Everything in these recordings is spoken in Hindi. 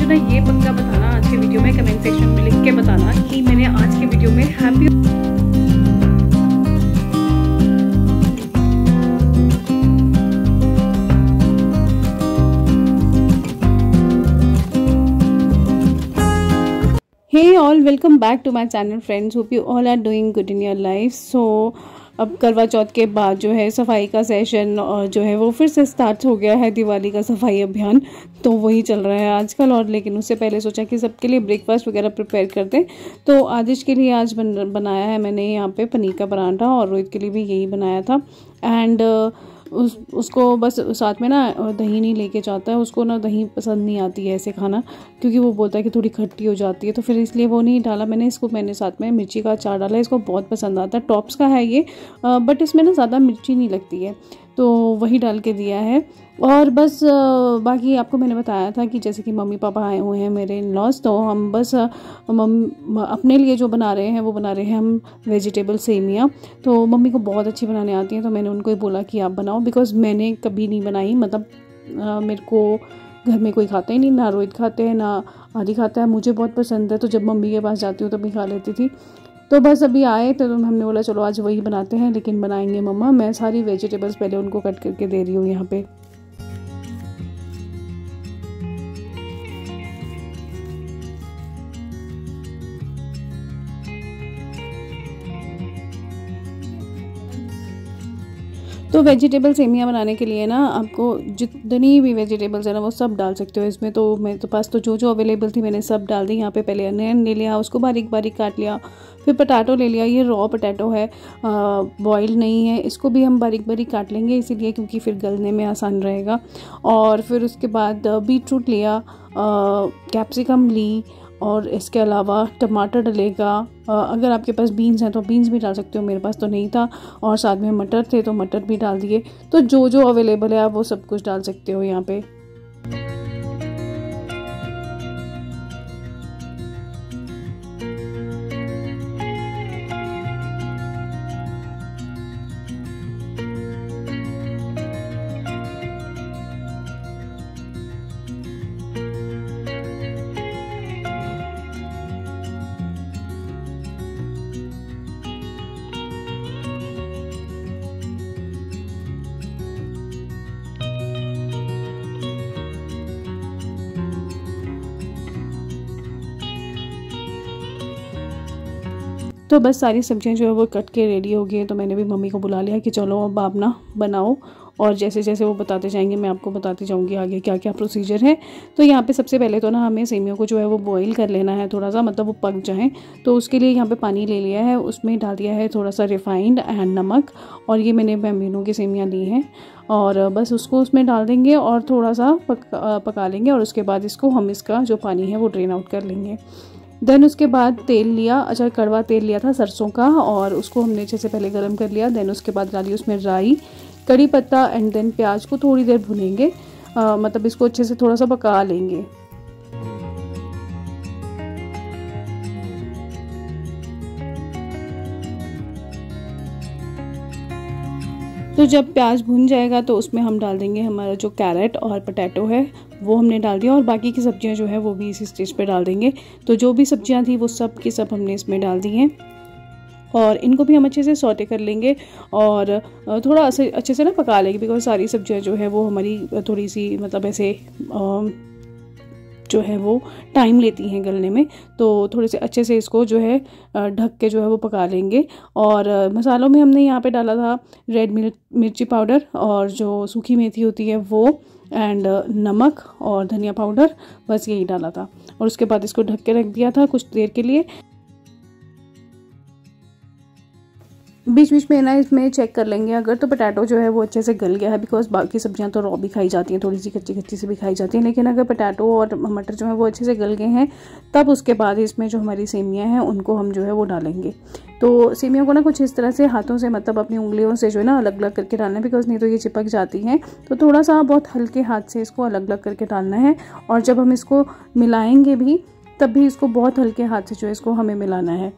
ना ये पक्का बताना आज के वीडियो में, कमेंट सेक्शन में लिख के बताना कि मैंने आज के वीडियो में happy Hey all, welcome back to my channel friends. Hope you all are doing good in your life. So अब करवा चौथ के बाद जो है सफाई का सेशन और जो है वो फिर से स्टार्ट हो गया है, दिवाली का सफाई अभियान। तो वही चल रहा है आजकल। और लेकिन उससे पहले सोचा कि सबके लिए ब्रेकफास्ट वगैरह प्रिपेयर करते हैं। तो आदिश के लिए आज बनाया है मैंने यहाँ पे पनीर का पराठा, और रोहित के लिए भी यही बनाया था। एंड उसको बस साथ में ना दही नहीं लेके जाता है, उसको ना दही पसंद नहीं आती है ऐसे खाना, क्योंकि वो बोलता है कि थोड़ी खट्टी हो जाती है, तो फिर इसलिए वो नहीं डाला मैंने। मैंने साथ में मिर्ची का अचार डाला, इसको बहुत पसंद आता है। टॉप्स का है ये, बट इसमें ना ज़्यादा मिर्ची नहीं लगती है, तो वही डाल के दिया है। और बस बाकी आपको मैंने बताया था कि जैसे कि मम्मी पापा आए हुए हैं मेरे इन लॉज, तो हम बस अपने लिए जो बना रहे हैं वो बना रहे हैं हम वेजिटेबल सेमियाँ। तो मम्मी को बहुत अच्छी बनाने आती हैं, तो मैंने उनको ही बोला कि आप बनाओ, बिकॉज़ मैंने कभी नहीं बनाई। मतलब मेरे को घर में कोई खाता ही नहीं, ना रोहित खाते हैं ना आदि खाता है। मुझे बहुत पसंद है, तो जब मम्मी के पास जाती हूँ तभी खा लेती थी। तो बस अभी आए तो हमने बोला चलो आज वही बनाते हैं, लेकिन बनाएंगे मम्मा। मैं सारी वेजिटेबल्स पहले उनको कट करके दे रही हूँ यहाँ पे। तो वेजिटेबल सेमिया बनाने के लिए ना आपको जितनी भी वेजिटेबल्स है ना वो सब डाल सकते हो इसमें। तो मेरे पास तो जो अवेलेबल थी मैंने सब डाल दी। यहाँ पे पहले अनियन ले लिया, उसको बारीक बारीक काट लिया। फिर पोटैटो ले लिया, ये रॉ पोटैटो है, बॉयल नहीं है। इसको भी हम बारीक बारीक काट लेंगे इसीलिए क्योंकि फिर गलने में आसान रहेगा। और फिर उसके बाद बीटरूट लिया, कैप्सिकम ली, और इसके अलावा टमाटर डलेगा। अगर आपके पास बीन्स हैं तो बीन्स भी डाल सकते हो, मेरे पास तो नहीं था। और साथ में मटर थे तो मटर भी डाल दिए। तो जो अवेलेबल है आप वो सब कुछ डाल सकते हो यहाँ पे। तो बस सारी सब्जियां जो है वो कट के रेडी हो गई है। तो मैंने भी मम्मी को बुला लिया कि चलो अब आप ना बनाओ, और जैसे जैसे वो बताते जाएंगे मैं आपको बताती जाऊंगी आगे क्या क्या प्रोसीजर है। तो यहाँ पे सबसे पहले तो ना हमें सेमियों को जो है वो बॉईल कर लेना है थोड़ा सा, मतलब वो पक जाएँ। तो उसके लिए यहाँ पे पानी ले लिया है, उसमें डाल दिया है थोड़ा सा रिफाइंड एंड नमक। और ये मैंने बैम्बिनो की सेमियाँ ली हैं, और बस उसको उसमें डाल देंगे और थोड़ा सा पका लेंगे। और उसके बाद इसको हम इसका जो पानी है वो ड्रेन आउट कर लेंगे। देन उसके बाद तेल लिया, अच्छा कड़वा तेल लिया था सरसों का, और उसको हमने अच्छे से पहले गरम कर लिया। देन उसके बाद डाली उसमें राई, कड़ी पत्ता एंड देन प्याज को थोड़ी देर भुनेंगे, मतलब इसको अच्छे से थोड़ा सा पका लेंगे। तो जब प्याज भुन जाएगा तो उसमें हम डाल देंगे हमारा जो कैरेट और पोटैटो है वो हमने डाल दिया, और बाकी की सब्जियां जो है वो भी इसी स्टेज पे डाल देंगे। तो जो भी सब्जियां थी वो सब की सब हमने इसमें डाल दी हैं, और इनको भी हम अच्छे से सौटे कर लेंगे और थोड़ा अच्छे से ना पका लेंगे, बिकॉज सारी सब्जियां जो है वो हमारी थोड़ी सी मतलब ऐसे जो है वो टाइम लेती हैं गलने में। तो थोड़े से अच्छे से इसको जो है ढक के जो है वो पका लेंगे। और मसालों में हमने यहाँ पे डाला था रेड मिर्ची पाउडर, और जो सूखी मेथी होती है वो, एंड नमक और धनिया पाउडर, बस यही डाला था। और उसके बाद इसको ढक के रख दिया था कुछ देर के लिए। बीच बीच में ना इसमें चेक कर लेंगे अगर तो पोटैटो जो है वो अच्छे से गल गया है, बिकॉज बाकी सब्जियां तो रॉ भी खाई जाती हैं, थोड़ी सी कच्ची कच्ची से भी खाई जाती हैं। लेकिन अगर पोटैटो और मटर जो है वो अच्छे से गल गए हैं, तब उसके बाद इसमें जो हमारी सेमियां हैं उनको हम जो है वो डालेंगे। तो सेमियों को ना कुछ इस तरह से हाथों से, मतलब अपनी उंगलियों से जो है ना अलग अलग करके डालना है, बिकॉज नहीं तो ये चिपक जाती हैं। तो थोड़ा सा बहुत हल्के हाथ से इसको अलग अलग करके डालना है। और जब हम इसको मिलाएंगे भी तब भी इसको बहुत हल्के हाथ से जो है इसको हमें मिलाना है।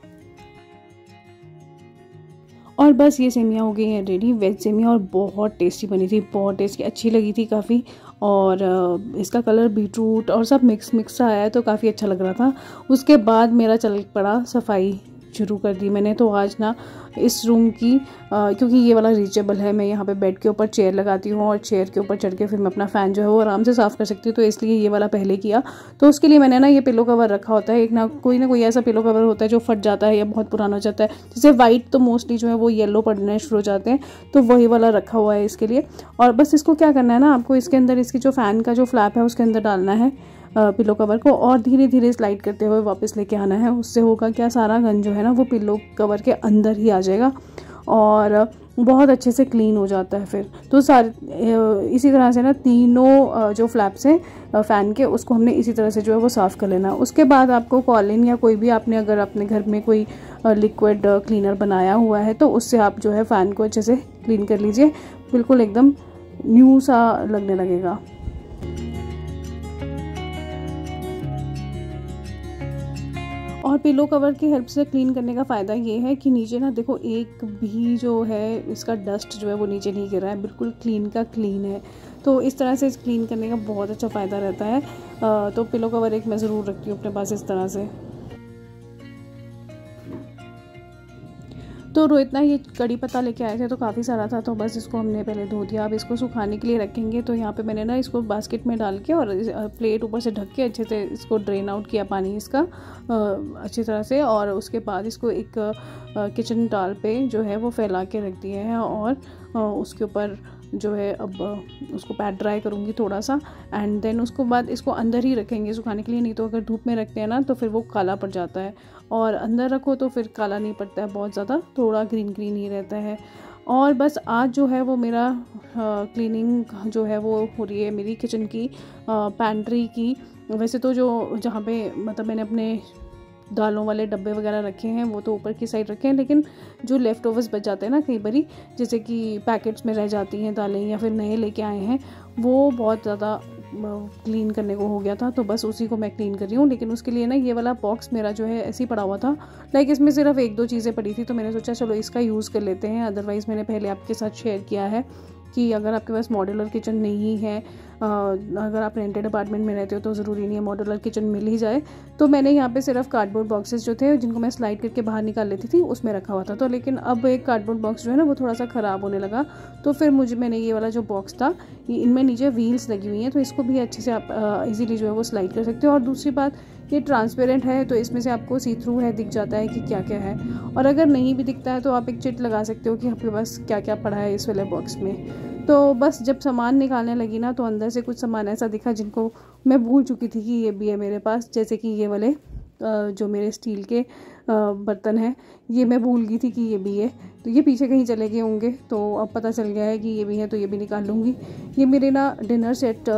और बस ये सेमियाँ हो गई हैं रेडी, वेज सेमियाँ, और बहुत टेस्टी बनी थी, बहुत टेस्टी अच्छी लगी थी काफ़ी। और इसका कलर बीटरूट और सब मिक्स सा आया है, तो काफ़ी अच्छा लग रहा था। उसके बाद मेरा चल पड़ा सफाई शुरू कर दी मैंने। तो आज ना इस रूम की क्योंकि ये वाला रीचेबल है, मैं यहाँ पे बेड के ऊपर चेयर लगाती हूँ और चेयर के ऊपर चढ़ के फिर मैं अपना फ़ैन जो है वो आराम से साफ़ कर सकती हूँ, तो इसलिए ये वाला पहले किया। तो उसके लिए मैंने ना ये पिलो कवर रखा होता है, एक ना कोई ऐसा पिलो कवर होता है जो फट जाता है या बहुत पुराना हो जाता है, जैसे वाइट तो मोस्टली जो है वो येलो पड़ने शुरू हो जाते हैं, तो वही वाला रखा हुआ है इसके लिए। और बस इसको क्या करना है ना, आपको इसके अंदर इसकी जो फ़ैन का जो फ्लैप है उसके अंदर डालना है पिलो कवर को, और धीरे धीरे स्लाइड करते हुए वापस लेके आना है। उससे होगा क्या, सारा गंद जो है ना वो पिलो कवर के अंदर ही आ जाएगा और बहुत अच्छे से क्लीन हो जाता है फिर। तो सारे इसी तरह से ना तीनों जो फ्लैप्स हैं फ़ैन के, उसको हमने इसी तरह से जो है वो साफ़ कर लेना। उसके बाद आपको कॉलिन या कोई भी आपने अगर अपने घर में कोई लिक्विड क्लीनर बनाया हुआ है तो उससे आप जो है फ़ैन को अच्छे से क्लीन कर लीजिए, बिल्कुल एकदम न्यू सा लगने लगेगा। और पिलो कवर की हेल्प से क्लीन करने का फ़ायदा ये है कि नीचे ना देखो एक भी जो है इसका डस्ट जो है वो नीचे नहीं गिर रहा है, बिल्कुल क्लीन का क्लीन है। तो इस तरह से क्लीन करने का बहुत अच्छा फ़ायदा रहता है। तो पिलो कवर एक मैं ज़रूर रखती हूँ अपने पास इस तरह से। तो रोहित ना ये कड़ी पत्ता लेके आए थे तो काफ़ी सारा था, तो बस इसको हमने पहले धो दिया। अब इसको सुखाने के लिए रखेंगे, तो यहाँ पे मैंने ना इसको बास्केट में डाल के और प्लेट ऊपर से ढक के अच्छे से इसको ड्रेन आउट किया पानी इसका अच्छी तरह से। और उसके बाद इसको एक किचन टाल पे जो है वो फैला के रख दिए हैं और उसके ऊपर जो है अब उसको पैड ड्राई करूँगी थोड़ा सा, एंड देन उसको बाद इसको अंदर ही रखेंगे सुखाने के लिए। नहीं तो अगर धूप में रखते हैं ना तो फिर वो काला पड़ जाता है, और अंदर रखो तो फिर काला नहीं पड़ता है बहुत ज़्यादा, थोड़ा ग्रीन ग्रीन ही रहता है। और बस आज जो है वो मेरा क्लीनिंग जो है वो हो रही है मेरी किचन की, पैंट्री की। वैसे तो जो जहाँ पे मतलब मैंने अपने दालों वाले डब्बे वगैरह रखे हैं वो तो ऊपर की साइड रखे हैं, लेकिन जो लेफ़्ट ओवर्स बच जाते हैं ना कई बारी, जैसे कि पैकेट्स में रह जाती हैं दालें या फिर नए लेके आए हैं, वो बहुत ज़्यादा क्लीन करने को हो गया था, तो बस उसी को मैं क्लीन कर रही हूँ। लेकिन उसके लिए ना ये वाला बॉक्स मेरा जो है ऐसे ही पड़ा हुआ था, लाइक इसमें सिर्फ 1-2 चीज़ें पड़ी थी, तो मैंने सोचा चलो इसका यूज़ कर लेते हैं। अदरवाइज़ मैंने पहले आपके साथ शेयर किया है कि अगर आपके पास मॉड्यूलर किचन नहीं है, अगर आप रेंटेड अपार्टमेंट में रहते हो तो ज़रूरी नहीं है मॉड्यूलर किचन मिल ही जाए। तो मैंने यहाँ पे सिर्फ कार्डबोर्ड बॉक्सेस जो थे जिनको मैं स्लाइड करके बाहर निकाल लेती थी उसमें रखा हुआ था। तो लेकिन अब एक कार्डबोर्ड बॉक्स जो है ना वो थोड़ा सा ख़राब होने लगा, तो फिर मैंने ये वाला जो बॉक्स था, इनमें नीचे व्हील्स लगी हुई हैं, तो इसको भी अच्छे से आप इजीली जो है वो स्लाइड कर सकते हो। और दूसरी बात, ये ट्रांसपेरेंट है तो इसमें से आपको सी थ्रू है दिख जाता है कि क्या क्या है, और अगर नहीं भी दिखता है तो आप एक चिट लगा सकते हो कि आपके पास क्या क्या पड़ा है इस वाले बॉक्स में। तो बस जब सामान निकालने लगी ना तो अंदर से कुछ सामान ऐसा दिखा जिनको मैं भूल चुकी थी कि ये भी है मेरे पास, जैसे कि ये वाले जो मेरे स्टील के बर्तन हैं, ये मैं भूल गई थी कि ये भी है, तो ये पीछे कहीं चले गए होंगे, तो अब पता चल गया है कि ये भी है, तो ये भी निकाल लूँगी। ये मेरे ना डिनर सेट,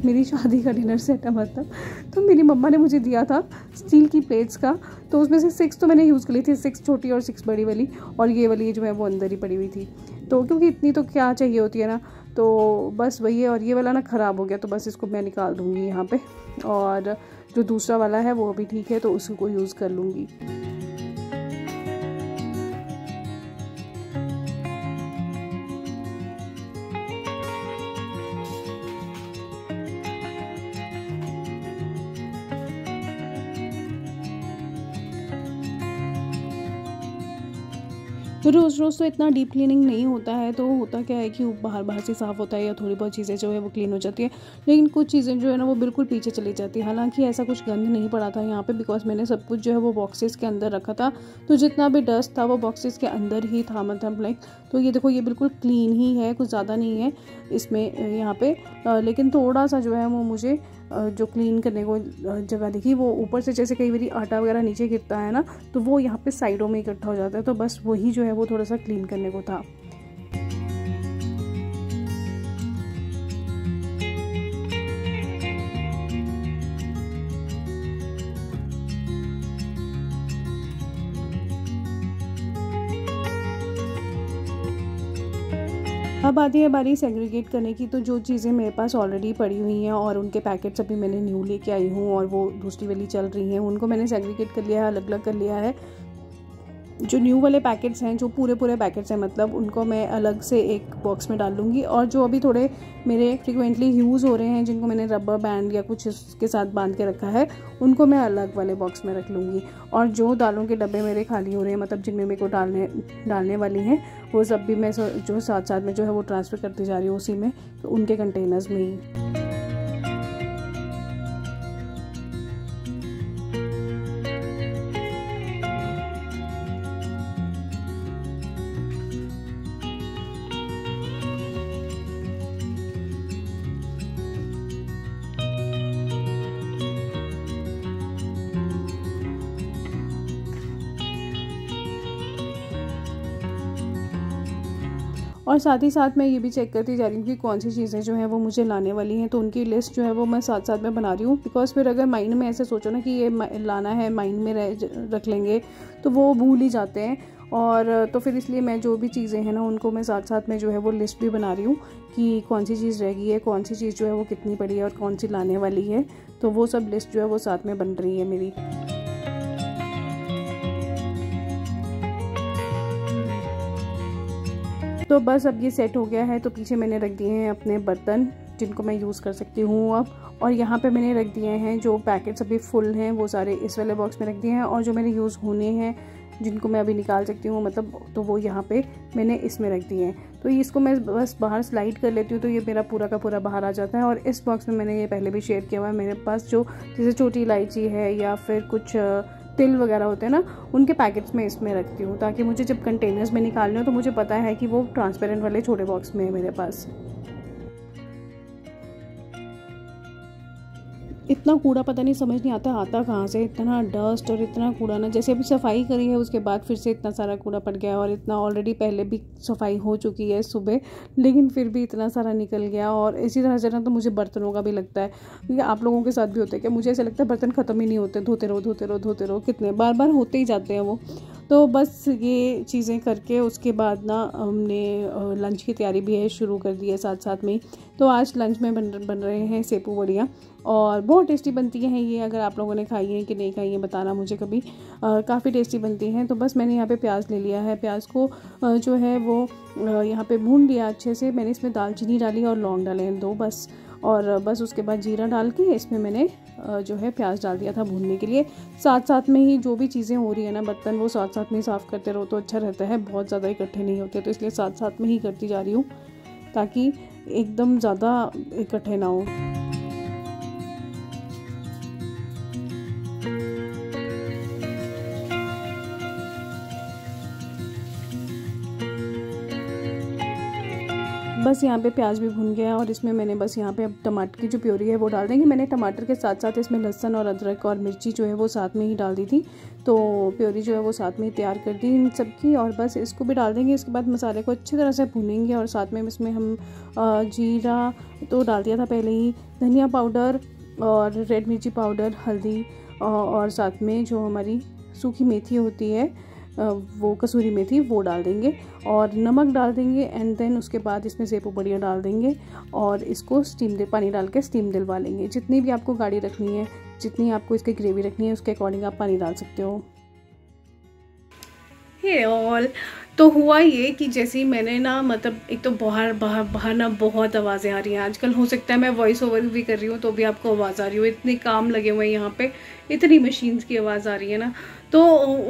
मेरी शादी का डिनर सेट है मतलब, तो मेरी मम्मा ने मुझे दिया था स्टील की प्लेट्स का, तो उसमें से 6 तो मैंने यूज़ कर ली थी, 6 छोटी और 6 बड़ी वाली, और ये वाली जो है वो अंदर ही पड़ी हुई थी। तो क्योंकि इतनी तो क्या चाहिए होती है ना, तो बस वही है। और ये वाला ना ख़राब हो गया तो बस इसको मैं निकाल दूँगी यहाँ पे, और जो दूसरा वाला है वो अभी ठीक है तो उसको यूज़ कर लूँगी। तो रोज़ रोज़ तो इतना डीप क्लीनिंग नहीं होता है, तो होता क्या है कि बाहर बाहर से साफ़ होता है या थोड़ी बहुत चीज़ें जो है वो क्लीन हो जाती है, लेकिन कुछ चीज़ें जो है ना वो बिल्कुल पीछे चली जाती है। हालांकि ऐसा कुछ गंद नहीं पड़ा था यहाँ पे, बिकॉज मैंने सब कुछ जो है वो बॉक्सेस के अंदर रखा था, तो जितना भी डस्ट था वो बॉक्सेस के अंदर ही था, मतलब लाइक। तो ये देखो ये बिल्कुल क्लीन ही है, कुछ ज़्यादा नहीं है इसमें यहाँ पे, लेकिन थोड़ा सा जो है वो मुझे जो क्लीन करने को जगह दिखी, वो ऊपर से जैसे कई बार आटा वगैरह नीचे गिरता है ना, तो वो यहाँ पे साइडों में इकट्ठा हो जाता है, तो बस वही जो है वो थोड़ा सा क्लीन करने को था। अब आती है बारी सेग्रीगेट करने की। तो जो चीज़ें मेरे पास ऑलरेडी पड़ी हुई हैं और उनके पैकेट्स अभी मैंने न्यू लेके आई हूँ और वो दूसरी वाली चल रही हैं, उनको मैंने सेग्रीगेट कर लिया है, अलग अलग कर लिया है। जो न्यू वाले पैकेट्स हैं, जो पूरे पूरे पैकेट्स हैं मतलब, उनको मैं अलग से एक बॉक्स में डाल लूँगी। और जो अभी थोड़े मेरे फ्रिक्वेंटली यूज़ हो रहे हैं, जिनको मैंने रबर बैंड या कुछ उसके साथ बांध के रखा है, उनको मैं अलग वाले बॉक्स में रख लूँगी। और जो दालों के डब्बे मेरे खाली हो रहे हैं, मतलब जिनमें मेरे को डालने वाली हैं, वो सब भी मैं जो साथ साथ में जो है वो ट्रांसफ़र करती जा रही हूँ उसी में, तो उनके कंटेनर्स में ही। और साथ ही साथ मैं ये भी चेक करती जा रही हूँ कि कौन सी चीज़ें जो है वो मुझे लाने वाली हैं, तो उनकी लिस्ट जो है वो मैं साथ साथ में बना रही हूँ। बिकॉज़ फिर अगर माइंड में ऐसे सोचो ना कि ये लाना है, माइंड में रख लेंगे, तो वो भूल ही जाते हैं। और तो फिर इसलिए मैं जो भी चीज़ें हैं ना, उनको मैं साथ साथ में जो है वो लिस्ट भी बना रही हूँ कि कौन सी चीज़ रह गई है, कौन सी चीज़ जो है वो कितनी पड़ी है और कौन सी लाने वाली है। तो वो सब लिस्ट जो है वो साथ में बन रही है मेरी। तो बस अब ये सेट हो गया है। तो पीछे मैंने रख दिए हैं अपने बर्तन, जिनको मैं यूज़ कर सकती हूँ अब। और यहाँ पे मैंने रख दिए हैं जो पैकेट्स अभी फुल हैं, वो सारे इस वाले बॉक्स में रख दिए हैं। और जो मेरे यूज़ होने हैं, जिनको मैं अभी निकाल सकती हूँ मतलब, तो वो यहाँ पे मैंने इसमें रख दिए हैं। तो इसको मैं बस बाहर स्लाइड कर लेती हूँ, तो ये मेरा पूरा का पूरा बाहर आ जाता है। और इस बॉक्स में मैंने ये पहले भी शेयर किया हुआ है, मेरे पास जो जैसे छोटी इलायची है या फिर कुछ तिल वगैरह होते हैं ना, उनके पैकेट्स में इसमें रखती हूँ, ताकि मुझे जब कंटेनर्स में निकालने हो तो मुझे पता है कि वो ट्रांसपेरेंट वाले छोटे बॉक्स में है मेरे पास। इतना कूड़ा पता नहीं, समझ नहीं आता कहाँ से, इतना डस्ट और इतना कूड़ा ना। जैसे अभी सफाई करी है उसके बाद फिर से इतना सारा कूड़ा पड़ गया, और इतना ऑलरेडी पहले भी सफाई हो चुकी है सुबह, लेकिन फिर भी इतना सारा निकल गया। और इसी तरह से ना तो मुझे बर्तनों का भी लगता है, क्योंकि आप लोगों के साथ भी होता है क्या? मुझे ऐसा लगता है बर्तन ख़त्म ही नहीं होते, धोते रहो धोते रहो धोते रहो, कितने बार बार होते ही जाते हैं वो। तो बस ये चीज़ें करके उसके बाद ना हमने लंच की तैयारी भी है शुरू कर दी है साथ साथ में। तो आज लंच में बन रहे हैं सेपू बढ़िया, और बहुत टेस्टी बनती हैं ये। अगर आप लोगों ने खाई है कि नहीं खाई है बताना मुझे कभी। काफ़ी टेस्टी बनती हैं। तो बस मैंने यहाँ पे प्याज ले लिया है, प्याज को जो है वो यहाँ पे भून लिया अच्छे से। मैंने इसमें दालचीनी डाली और लौंग डाले हैं 2 बस, और बस उसके बाद जीरा डाल के इसमें मैंने जो है प्याज डाल दिया था भूनने के लिए। साथ साथ में ही जो भी चीज़ें हो रही है ना, बर्तन वो साथ साथ में ही साफ़ करते रहो तो अच्छा रहता है, बहुत ज़्यादा इकट्ठे नहीं होते। तो इसलिए साथ साथ में ही करती जा रही हूँ, ताकि एकदम ज़्यादा इकट्ठे ना हो। बस यहाँ पे प्याज भी भुन गया, और इसमें मैंने बस यहाँ पे अब टमाटर की जो प्योरी है वो डाल देंगे। मैंने टमाटर के साथ साथ इसमें लहसुन और अदरक और मिर्ची जो है वो साथ में ही डाल दी थी, तो प्योरी जो है वो साथ में ही तैयार कर दी इन सबकी। और बस इसको भी डाल देंगे। इसके बाद मसाले को अच्छी तरह से भूनेंगे, और साथ में इसमें हम जीरा तो डाल दिया था पहले ही, धनिया पाउडर और रेड मिर्ची पाउडर, हल्दी, और साथ में जो हमारी सूखी मेथी होती है, वो कसूरी मेथी, वो डाल देंगे, और नमक डाल देंगे। एंड देन उसके बाद इसमें सेपू बढ़िया डाल देंगे, और इसको पानी डाल के स्टीम दिलवा लेंगे। जितनी भी आपको गाढ़ी रखनी है, जितनी आपको इसकी ग्रेवी रखनी है, उसके अकॉर्डिंग आप पानी डाल सकते हो। हे ऑल, तो हुआ ये कि जैसे ही मैंने ना, मतलब एक तो बाहर ना बहुत आवाज़ें आ रही हैं आजकल। हो सकता है मैं वॉइस ओवर भी कर रही हूँ तो भी आपको आवाज़ आ रही हो, इतने काम लगे हुए हैं यहाँ पे, इतनी मशीन्स की आवाज़ आ रही है ना। तो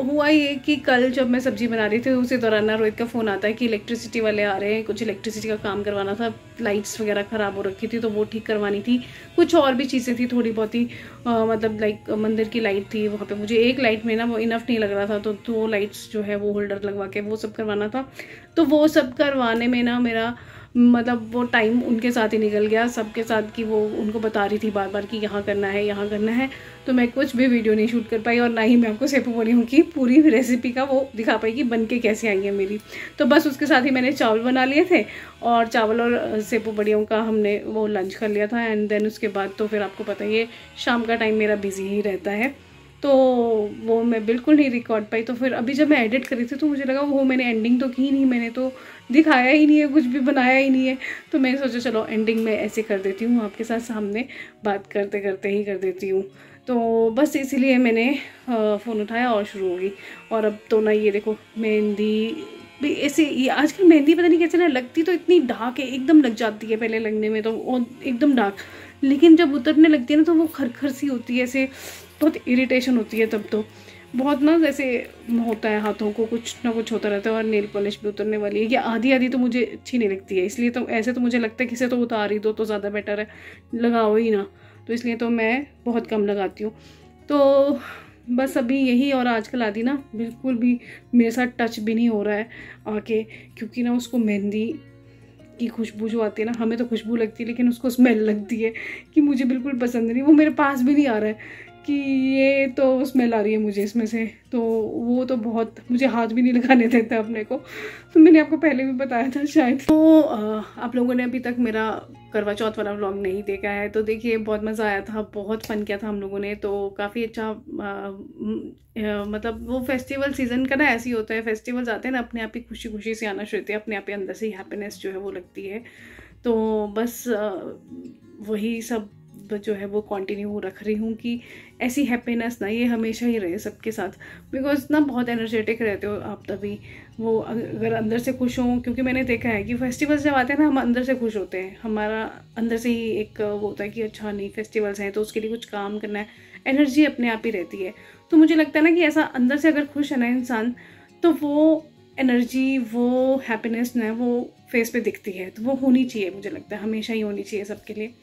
हुआ ये कि कल जब मैं सब्ज़ी बना रही थी, उसी दौरान ना रोहित का फ़ोन आता है कि इलेक्ट्रिसिटी वाले आ रहे हैं, कुछ इलेक्ट्रिसिटी का काम करवाना था। लाइट्स वगैरह ख़राब हो रखी थी तो वो ठीक करवानी थी, कुछ और भी चीज़ें थी थोड़ी बहुत ही, मतलब लाइक मंदिर की लाइट थी वहाँ पे, मुझे एक लाइट में ना वो इनफ नहीं लग रहा था, तो 2 लाइट्स जो है वो होल्डर लगवा के वो सब करवाना था। तो वो सब करवाने में ना मेरा मतलब वो टाइम उनके साथ ही निकल गया, सबके साथ, कि वो उनको बता रही थी बार बार कि यहाँ करना है यहाँ करना है। तो मैं कुछ भी वीडियो नहीं शूट कर पाई, और ना ही मैं आपको सेपू बढ़ियों की पूरी रेसिपी का वो दिखा पाई कि बन के कैसे आई है मेरी। तो बस उसके साथ ही मैंने चावल बना लिए थे, और चावल और सेपू बढ़ियों का हमने वो लंच कर लिया था। एंड देन उसके बाद तो फिर आपको पता ही है शाम का टाइम मेरा बिजी ही रहता है, तो वो मैं बिल्कुल नहीं रिकॉर्ड पाई। तो फिर अभी जब मैं एडिट करी थी तो मुझे लगा वो मैंने एंडिंग तो की नहीं, मैंने तो दिखाया ही नहीं है, कुछ भी बनाया ही नहीं है। तो मैंने सोचा चलो एंडिंग में ऐसे कर देती हूँ, आपके साथ सामने बात करते करते ही कर देती हूँ। तो बस इसीलिए मैंने फ़ोन उठाया और शुरू हो गई। और अब तो ना ये देखो मेहंदी भी ऐसे, ये आजकल मेहंदी पता नहीं कैसे ना लगती, तो इतनी डार्क है, एकदम लग जाती है पहले लगने में तो और एकदम डार्क, लेकिन जब उतरने लगती है ना तो वो खरखर सी होती है, ऐसे बहुत इरिटेशन होती है तब तो बहुत ना, जैसे होता है हाथों को कुछ ना कुछ होता रहता है। और नेल पॉलिश भी उतरने वाली है, कि आधी आधी तो मुझे अच्छी नहीं लगती है, इसलिए तो ऐसे तो मुझे लगता है कि इसे तो उतार ही दो तो ज़्यादा बेटर है, लगाओ ही ना, तो इसलिए तो मैं बहुत कम लगाती हूँ। तो बस अभी यही, और आजकल आदि ना बिल्कुल भी मेरे साथ टच भी नहीं हो रहा है आके, क्योंकि ना उसको मेहंदी की खुशबू जो आती है ना, हमें तो खुशबू लगती है लेकिन उसको स्मेल लगती है कि मुझे बिल्कुल पसंद नहीं, वो मेरे पास भी नहीं आ रहा है कि ये तो स्मेल आ रही है मुझे इसमें से, तो वो तो बहुत मुझे हाथ भी नहीं लगाने देता अपने को। तो मैंने आपको पहले भी बताया था शायद। तो आप लोगों ने अभी तक मेरा करवा चौथ वाला व्लॉग नहीं देखा है तो देखिए, बहुत मज़ा आया था, बहुत फन किया था हम लोगों ने, तो काफ़ी अच्छा मतलब वो फेस्टिवल सीज़न का ना ऐसे ही होता है, फेस्टिवल्स आते हैं ना अपने आप ही खुशी खुशी से आना शुरू होती है, अपने आप ही अंदर से ही हैप्पीनेस जो है वो लगती है। तो बस वही सब जो है वो कंटिन्यू रख रही हूँ कि ऐसी हैप्पीनेस ना ये हमेशा ही रहे सबके साथ, बिकॉज ना बहुत एनर्जेटिक रहते हो आप तभी, वो अगर अंदर से खुश हों, क्योंकि मैंने देखा है कि फेस्टिवल्स जब आते हैं ना हम अंदर से खुश होते हैं, हमारा अंदर से ही एक वो होता है कि अच्छा नहीं फेस्टिवल्स हैं तो उसके लिए कुछ काम करना है, एनर्जी अपने आप ही रहती है। तो मुझे लगता है ना कि ऐसा अंदर से अगर खुश है ना इंसान, तो वो एनर्जी, वो हैप्पीनेस ना वो फेस पे दिखती है, तो वो होनी चाहिए, मुझे लगता है हमेशा ही होनी चाहिए सबके लिए।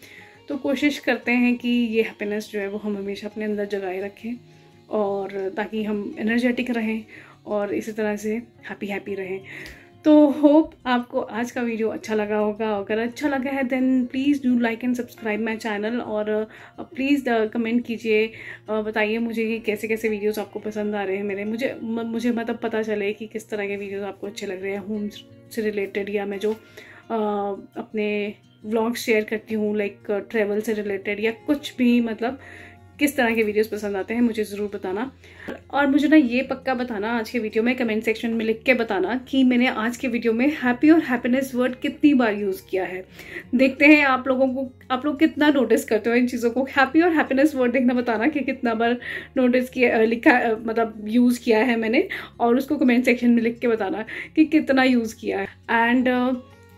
तो कोशिश करते हैं कि ये हैप्पीनेस जो है वो हम हमेशा अपने अंदर जगाए रखें, और ताकि हम एनर्जेटिक रहें और इसी तरह से हैप्पी रहें। तो होप आपको आज का वीडियो अच्छा लगा होगा, अगर अच्छा लगा है then please do like and subscribe my channel, और प्लीज़ कमेंट कीजिए, बताइए मुझे कि कैसे कैसे वीडियोस आपको पसंद आ रहे हैं मेरे, मुझे मतलब पता चले कि किस तरह के वीडियोस आपको अच्छे लग रहे हैं, होम से रिलेटेड, या मैं जो अपने व्लॉग शेयर करती हूँ लाइक ट्रैवल से रिलेटेड, या कुछ भी, मतलब किस तरह के वीडियोस पसंद आते हैं मुझे ज़रूर बताना। और मुझे ना ये पक्का बताना आज के वीडियो में, कमेंट सेक्शन में लिख के बताना कि मैंने आज के वीडियो में हैप्पी और हैप्पीनेस वर्ड कितनी बार यूज़ किया है। देखते हैं आप लोग कितना नोटिस करते हो इन चीज़ों को। हैप्पी और हैप्पीनेस वर्ड देखना बताना कि कितना बार नोटिस किया, लिखा, मतलब यूज़ किया है मैंने, और उसको कमेंट सेक्शन में लिख के बताना कि कितना यूज़ किया है। एंड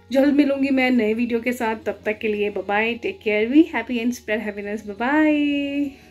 जल्द मिलूंगी मैं नए वीडियो के साथ, तब तक के लिए bye bye, take care, be happy and spread happiness, bye bye.